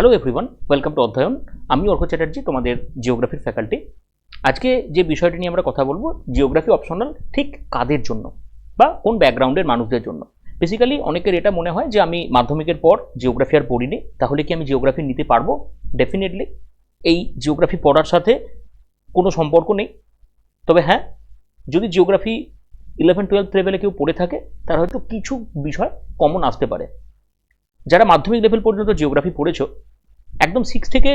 Hello everyone, welcome to অধ্যয়ন। আমি অর্ক চ্যাটার্জি, তোমাদের জিওগ্রাফির ফ্যাকাল্টি। আজকে যে বিষয়টি নিয়ে আমরা কথা বলবো, জিওগ্রাফি অপশনাল ঠিক কাদের জন্য বা কোন ব্যাকগ্রাউন্ডের মানুষদের জন্য। বেসিক্যালি অনেকের এটা মনে হয় যে আমি মাধ্যমিকের পর জিওগ্রাফি আর পড়িনি, তাহলে কি আমি জিওগ্রাফি নিতে পারবো? ডেফিনেটলি এই জিওগ্রাফি পড়ার সাথে কোনো সম্পর্ক নেই। তবে হ্যাঁ, যদি জিওগ্রাফি 11-12 লেভেলে কেউ পড়ে থাকে, তার হয়তো কিছু বিষয় কমন আসতে পারে। যারা মাধ্যমিক লেভেল পর্যন্ত জিওগ্রাফি পড়েছো, একদম 6 থেকে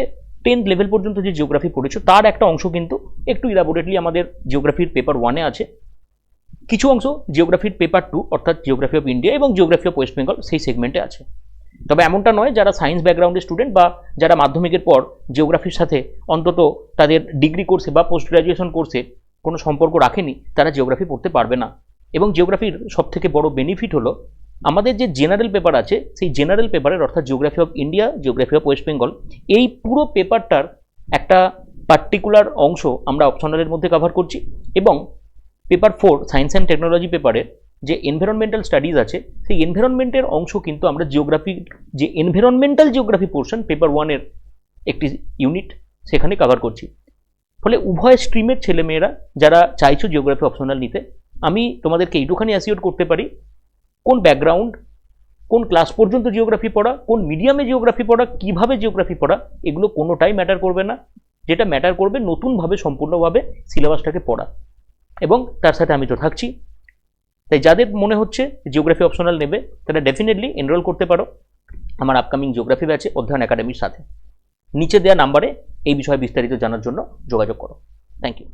10 লেভেল পর্যন্ত যে জিওগ্রাফি পড়েছো তার একটা অংশ কিন্তু একটু ইলাবোরেটলি আমাদের জিওগ্রাফির পেপার 1-এ আছে। কিছু অংশ জিওগ্রাফির পেপার 2 অর্থাৎ জিওগ্রাফি অফ ইন্ডিয়া এবং জিওগ্রাফি অফ ওয়েস্ট বেঙ্গল সেই সেগমেন্টে আছে। তবে এমনটা নয় যারা সায়েন্স ব্যাকগ্রাউন্ডের স্টুডেন্ট বা যারা মাধ্যমিকের পর জিওগ্রাফির সাথে অন্তত তাদের ডিগ্রি কোর্সে বা পোস্ট গ্রাজুয়েশন কোর্সে কোনো সম্পর্ক রাখেনি, তারা জিওগ্রাফি পড়তে পারবে না। এবং জিওগ্রাফির সবথেকে বড় বেনিফিট হলো আমাদের যে জেনারেল পেপার আছে, সেই জেনারেল পেপারের অর্থাৎ geography of India, geography of West Bengal, এই পুরো পেপারটার একটা পার্টিকুলার অংশ আমরা অপশনালের মধ্যে কভার করছি। এবং পেপার 4 সায়েন্স অ্যান্ড টেকনোলজি পেপারের যে এনভায়রনমেন্টাল স্টাডিজ আছে, সেই এনভায়রনমেন্টের অংশ কিন্তু আমরা জিওগ্রাফির যে এনভায়রনমেন্টাল জিওগ্রাফি পোর্শন পেপার 1-এর একটি ইউনিট, সেখানে কভার করছি। ফলে উভয় স্ট্রিমের ছেলেমেয়েরা যারা চাইছো জিওগ্রাফি অপশনাল নিতে, আমি তোমাদেরকে এইটুখানি অ্যাসিওর করতে পারি, কোন ব্যাকগ্রাউন্ড, কোন ক্লাস পর্যন্ত জিওগ্রাফি পড়া, কোন মিডিয়ামে জিওগ্রাফি পড়া, কিভাবে জিওগ্রাফি পড়া, এগুলো কোনোটাই ম্যাটার করবে না। যেটা ম্যাটার করবে নতুনভাবে সম্পূর্ণভাবে সিলেবাসটাকে পড়া, এবং তার সাথে আমি তো থাকছি। তাই যাদের মনে হচ্ছে জিওগ্রাফি অপশনাল নেবে, তারা ডেফিনেটলি এনরোল করতে পারো আমার আপকামিং জিওগ্রাফি ব্যাচে অধ্যয়ন একাডেমির সাথে। নিচে দেওয়া নাম্বারে এই বিষয়ে বিস্তারিত জানার জন্য যোগাযোগ করো। Thank you.